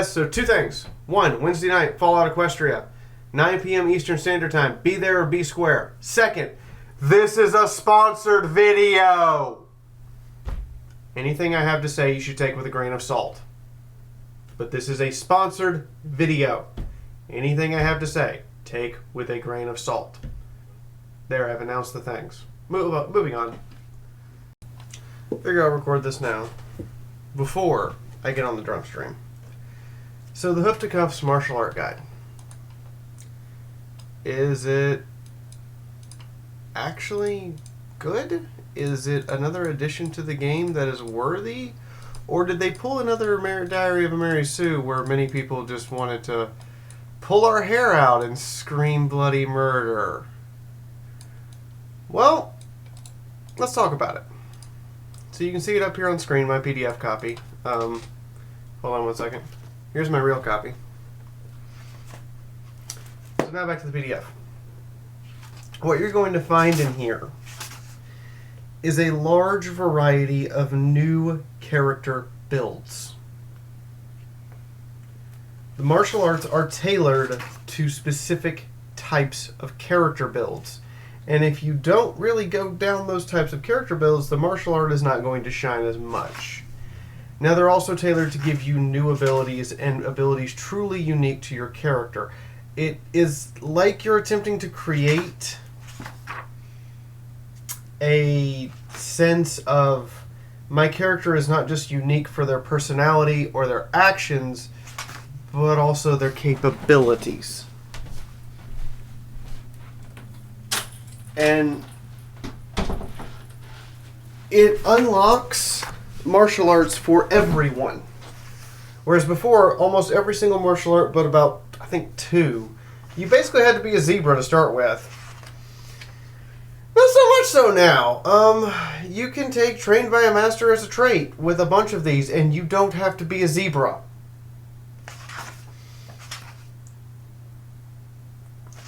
guys. So 2 things. 1, Wednesday night, Fallout Equestria, 9 p.m. Eastern Standard Time. Be there or be square. 2nd, this is a sponsored video. Anything I have to say you should take with a grain of salt. But this is a sponsored video. Anything I have to say, take with a grain of salt. There, I've announced the things. Moving on. Figure I'll record this now, before I get on the drum stream. So the Hoofticuffs martial art guide. Is it actually good? Is it another addition to the game that is worthy? Or did they pull another Diary of a Mary Sue where many people just wanted to pull our hair out and scream bloody murder? Well, let's talk about it. So you can see it up here on screen, my PDF copy. Hold on 1 second. Here's my real copy. So now back to the PDF. What you're going to find in here is a large variety of new character builds. The martial arts are tailored to specific types of character builds. And if you don't really go down those types of character builds, the martial art is not going to shine as much. Now, they're also tailored to give you new abilities and abilities truly unique to your character. It is like you're attempting to create a sense of my character is not just unique for their personality or their actions, but also their capabilities. And it unlocks martial arts for everyone. Whereas before, almost every single martial art, but about, I think, 2, you basically had to be a zebra to start with. Not so much so now. You can take Trained by a Master as a trait with a bunch of these, and you don't have to be a zebra.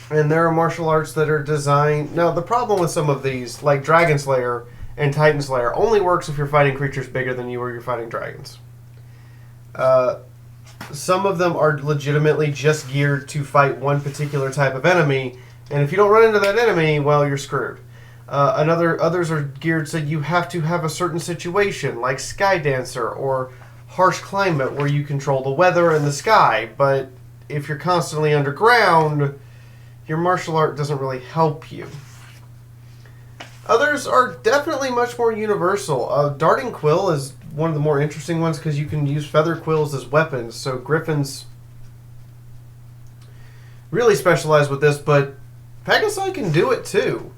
And there are martial arts that are designed... Now, the problem with some of these, like Dragon Slayer and Titan Slayer, only works if you're fighting creatures bigger than you or you're fighting dragons. Some of them are legitimately just geared to fight one particular type of enemy, and if you don't run into that enemy, well, you're screwed. Others are geared so you have to have a certain situation, like Sky Dancer or Harsh Climate, where you control the weather and the sky, but if you're constantly underground, your martial art doesn't really help you. Others are definitely much more universal. Darting Quill is one of the more interesting ones because you can use feather quills as weapons. So Griffins really specialize with this, but Pegasi can do it too.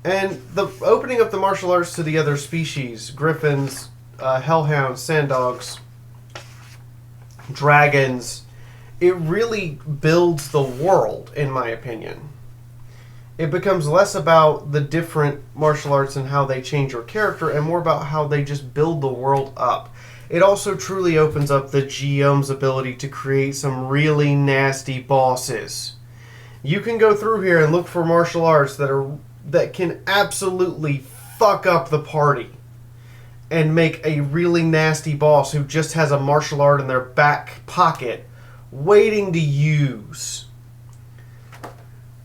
And the opening up the martial arts to the other species, Griffins, Hellhounds, Sanddogs, Dragons, it really builds the world, in my opinion. It becomes less about the different martial arts and how they change your character and more about how they just build the world up. It also truly opens up the GM's ability to create some really nasty bosses. You can go through here and look for martial arts that can absolutely fuck up the party and make a really nasty boss who just has a martial art in their back pocket waiting to use.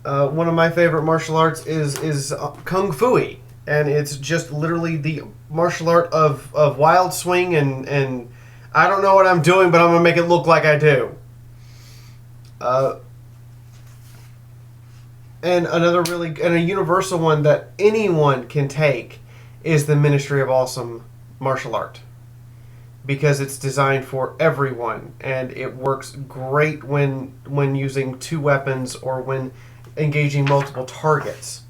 One of my favorite martial arts is Kung Fu-y, and it's just literally the martial art of wild swing and I don't know what I'm doing, but I'm going to make it look like I do. And a universal one that anyone can take is the Ministry of Awesome martial art, because it's designed for everyone, and it works great when using 2 weapons or when engaging multiple targets.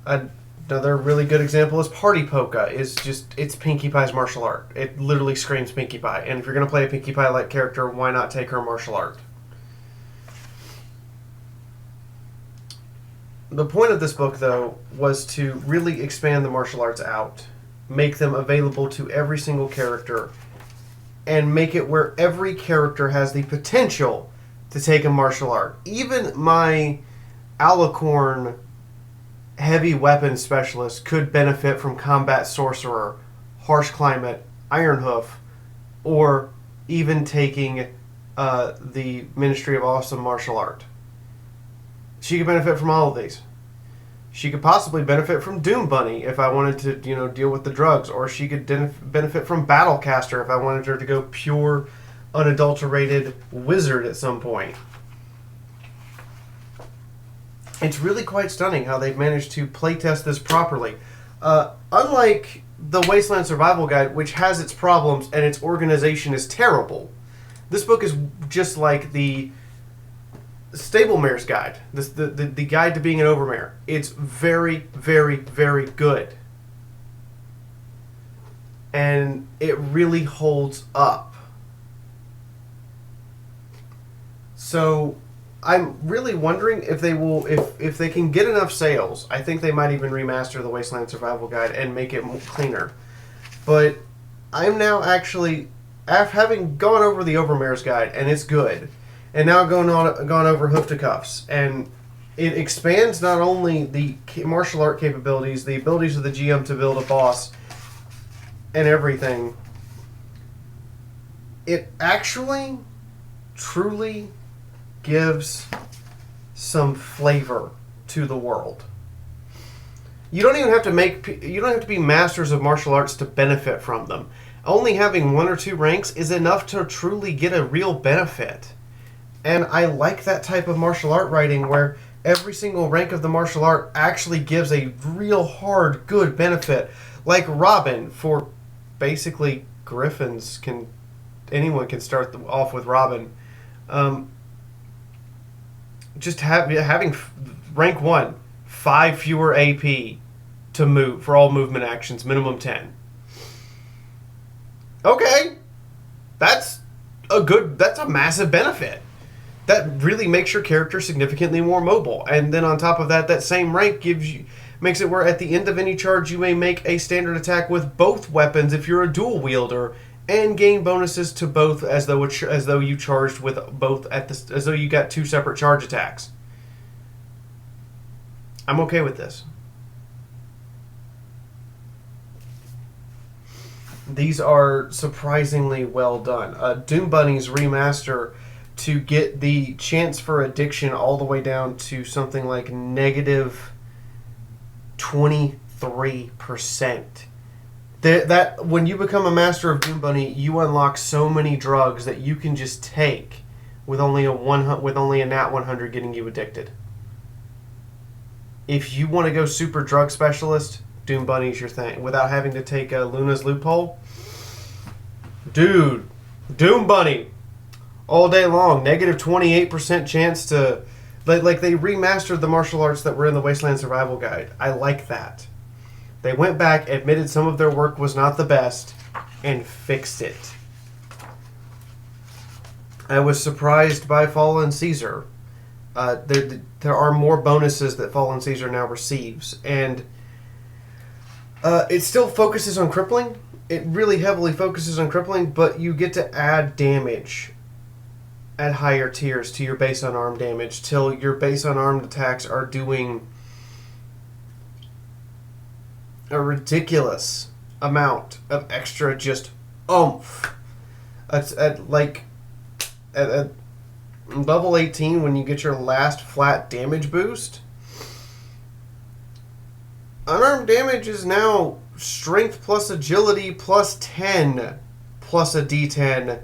Another really good example is Party Polka. It's Pinkie Pie's martial art. It literally screams Pinkie Pie, and if you're going to play a Pinkie Pie-like character, why not take her martial art? The point of this book, though, was to really expand the martial arts out, make them available to every single character, and make it where every character has the potential to take a martial art. Even my Alicorn heavy weapon specialist could benefit from Combat Sorcerer, Harsh Climate, Iron Hoof, or even taking the Ministry of Awesome Martial Art. She could benefit from all of these. She could possibly benefit from Doom Bunny if I wanted to, deal with the drugs, or she could benefit from Battlecaster if I wanted her to go pure, unadulterated wizard at some point. It's really quite stunning how they've managed to playtest this properly. Unlike the Wasteland Survival Guide, which has its problems and its organization is terrible, this book is just like the Stablemare's Guide, the guide to being an overmare. It's very, very, very good. And it really holds up. So I'm really wondering if they will, if they can get enough sales. I think they might even remaster the Wasteland Survival Guide and make it cleaner. But I'm now actually, after having gone over the Overmare's Guide, and it's good, and now gone over Hoofticuffs, and it expands not only the martial art capabilities, the abilities of the GM to build a boss, and everything. It actually, truly gives some flavor to the world. You don't even have to be masters of martial arts to benefit from them. Only having 1 or 2 ranks is enough to truly get a real benefit. And I like that type of martial art writing where every single rank of the martial art actually gives a real hard, good benefit. Like Robin, for basically Griffins, anyone can start off with Robin. Just having rank 1, 5 fewer AP to move for all movement actions, minimum 10. Okay, that's a massive benefit. That really makes your character significantly more mobile. And then on top of that, that same rank makes it where at the end of any charge you may make a standard attack with both weapons if you're a dual wielder, and gain bonuses to both as though you charged with both as though you got 2 separate charge attacks. I'm okay with this. These are surprisingly well done. Doom Bunny's remaster to get the chance for addiction all the way down to something like negative 23%. That when you become a master of Doom Bunny, you unlock so many drugs that you can just take with only a nat 100 getting you addicted. If you want to go super drug specialist, Doom Bunny's your thing. Without having to take Luna's Loophole, dude, Doom Bunny all day long. Negative 28% chance to, like they remastered the martial arts that were in the Wasteland Survival Guide. I like that. They went back, admitted some of their work was not the best, and fixed it. I was surprised by Fallen Caesar. There are more bonuses that Fallen Caesar now receives, and it still focuses on crippling. It really heavily focuses on crippling, but you get to add damage at higher tiers to your base unarmed damage till your base unarmed attacks are doing a ridiculous amount of extra just oomph. At level 18, when you get your last flat damage boost, unarmed damage is now strength plus agility plus 10 plus a d10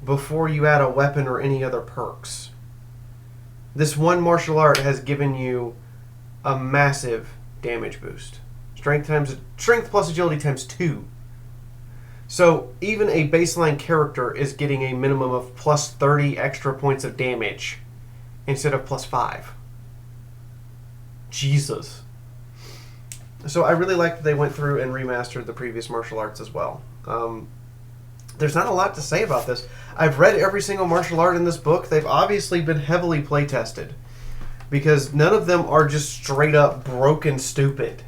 before you add a weapon or any other perks. This one martial art has given you a massive damage boost. Strength plus agility times 2. So even a baseline character is getting a minimum of plus 30 extra points of damage instead of plus 5. Jesus. So I really like that they went through and remastered the previous martial arts as well. There's not a lot to say about this. I've read every single martial art in this book. They've obviously been heavily play tested because none of them are just straight up broken stupid.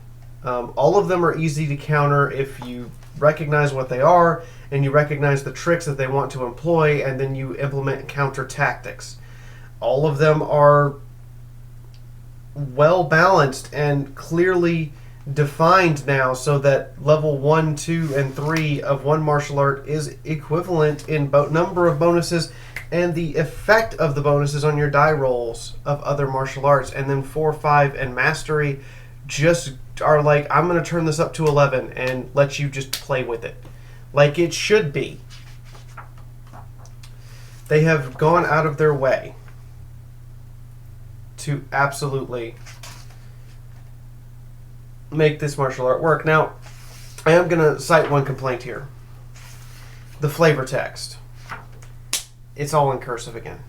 All of them are easy to counter if you recognize what they are and you recognize the tricks that they want to employ, and then you implement counter tactics. All of them are well balanced and clearly defined now so that level 1, 2, and 3 of one martial art is equivalent in number of bonuses and the effect of the bonuses on your die rolls of other martial arts. And then 4, 5, and mastery just are like, I'm going to turn this up to 11 and let you just play with it like it should be. They have gone out of their way to absolutely make this martial art work. Now, I am going to cite one complaint here. The flavor text. It's all in cursive again.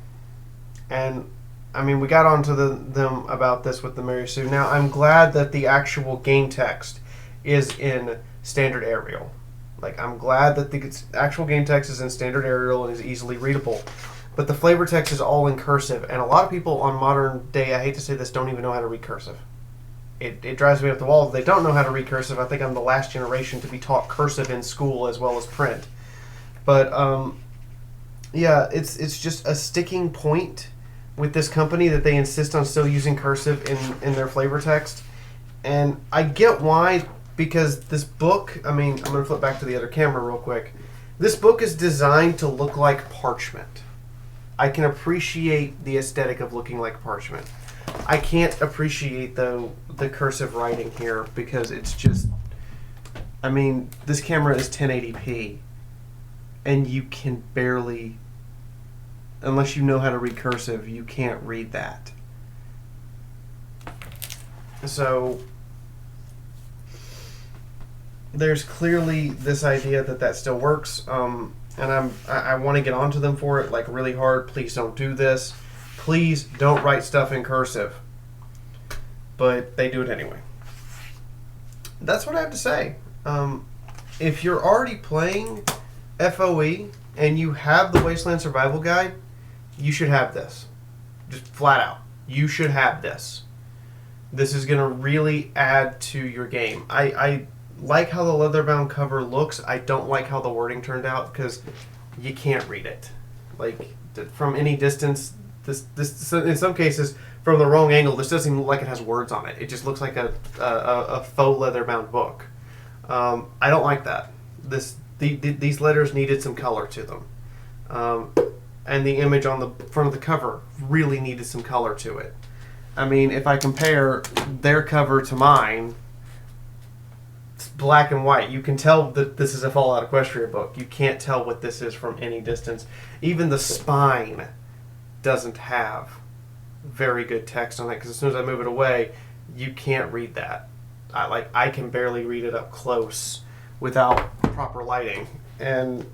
And, I mean, we got onto them about this with the Mary Sue. Now, I'm glad that the actual game text is in standard Arial. Like, I'm glad that the actual game text is in standard Arial and is easily readable. But the flavor text is all in cursive. And a lot of people on modern day, I hate to say this, don't even know how to read cursive. It drives me up the wall. They don't know how to read cursive. I think I'm the last generation to be taught cursive in school as well as print. But, yeah, it's just a sticking point with this company that they insist on still using cursive in their flavor text. And I get why, because this book, I mean, I'm going to flip back to the other camera real quick. This book is designed to look like parchment. I can appreciate the aesthetic of looking like parchment. I can't appreciate, though, the cursive writing here because it's just, I mean, this camera is 1080p and you can barely, unless you know how to read cursive, you can't read that. So there's clearly this idea that still works, and I want to get onto them for it like really hard. Please don't do this. Please don't write stuff in cursive. But they do it anyway. That's what I have to say. If you're already playing FOE and you have the Wasteland Survival Guide, you should have this. Just flat out. You should have this. This is going to really add to your game. I like how the leather-bound cover looks. I don't like how the wording turned out because you can't read it. Like, from any distance, this in some cases, from the wrong angle, this doesn't even look like it has words on it. It just looks like a faux leather-bound book. I don't like that. These letters needed some color to them. And the image on the front of the cover really needed some color to it. I mean, if I compare their cover to mine, it's black and white. You can tell that this is a Fallout Equestria book. You can't tell what this is from any distance. Even the spine doesn't have very good text on it because as soon as I move it away, you can't read that. I can barely read it up close without proper lighting. And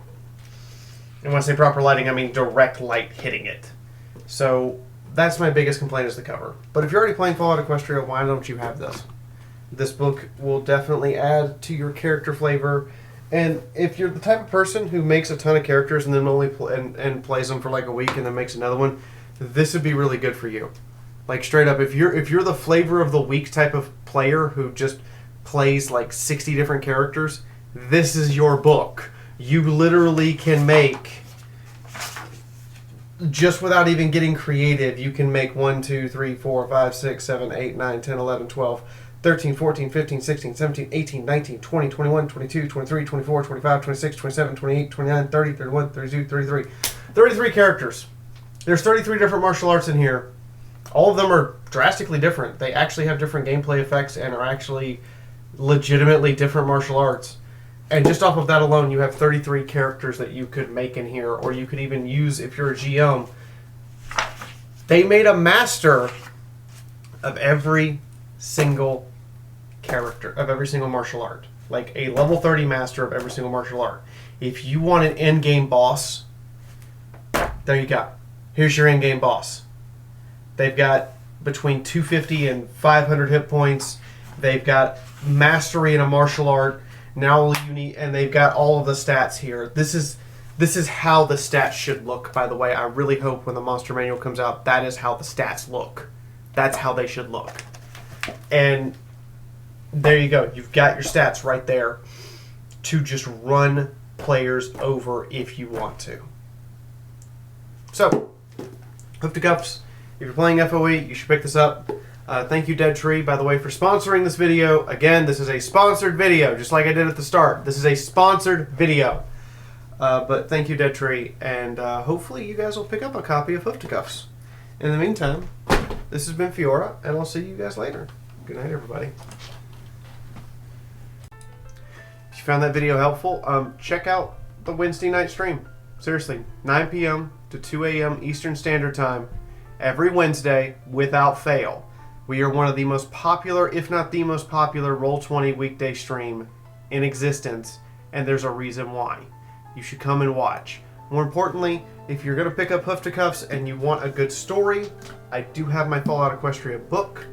when I say proper lighting, I mean direct light hitting it. So that's my biggest complaint is the cover. But if you're already playing Fallout Equestria, why don't you have this? This book will definitely add to your character flavor. And if you're the type of person who makes a ton of characters and then only and plays them for like a week and then makes another one, this would be really good for you. Like straight up, if you're the flavor of the week type of player who just plays like 60 different characters, this is your book. You literally can make, just without even getting creative, you can make 1, 2, 3, 4, 5, 6, 7, 8, 9, 10, 11, 12, 13, 14, 15, 16, 17, 18, 19, 20, 21, 22, 23, 24, 25, 26, 27, 28, 29, 30, 31, 32, 33. 33 characters. There's 33 different martial arts in here. All of them are drastically different. They actually have different gameplay effects and are actually legitimately different martial arts. And just off of that alone, you have 33 characters that you could make in here, or you could even use if you're a GM. They made a master of every single character, of every single martial art. Like a level 30 master of every single martial art. If you want an end-game boss, there you go. Here's your end-game boss. They've got between 250 and 500 hit points. They've got mastery in a martial art. Now all you need, and they've got all of the stats here. This is how the stats should look, by the way. I really hope when the monster manual comes out, that is how the stats look. That's how they should look. And there you go. You've got your stats right there to just run players over if you want to. So, Hoofticuffs, if you're playing FOE, you should pick this up. Thank you, Dead Tree, by the way, for sponsoring this video. Again, this is a sponsored video, just like I did at the start. This is a sponsored video. But thank you, Dead Tree, and hopefully you guys will pick up a copy of Hoofticuffs. In the meantime, this has been Fiaura, and I'll see you guys later. Good night, everybody. If you found that video helpful, check out the Wednesday night stream. Seriously, 9 p.m. to 2 a.m. Eastern Standard Time every Wednesday without fail. We are one of the most popular, if not the most popular, Roll20 weekday stream in existence, and there's a reason why. You should come and watch. More importantly, if you're going to pick up Hoofticuffs and you want a good story, I do have my Fallout Equestria book.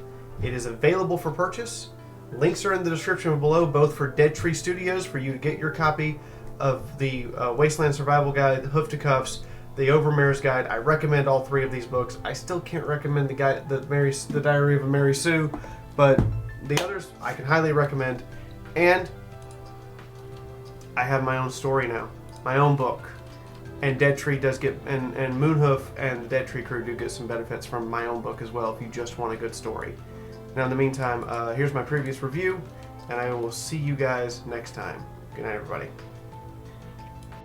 It is available for purchase. Links are in the description below, both for Dead Tree Studios, for you to get your copy of the Wasteland Survival Guide, the Hoofticuffs, the Overmare's Guide. I recommend all three of these books. I still can't recommend the Diary of a Mary Sue, but the others I can highly recommend. And I have my own story now, my own book. And Dead Tree does get, and Moonhoof and the Dead Tree crew do get some benefits from my own book as well if you just want a good story. Now in the meantime, here's my previous review, and I will see you guys next time. Good night, everybody.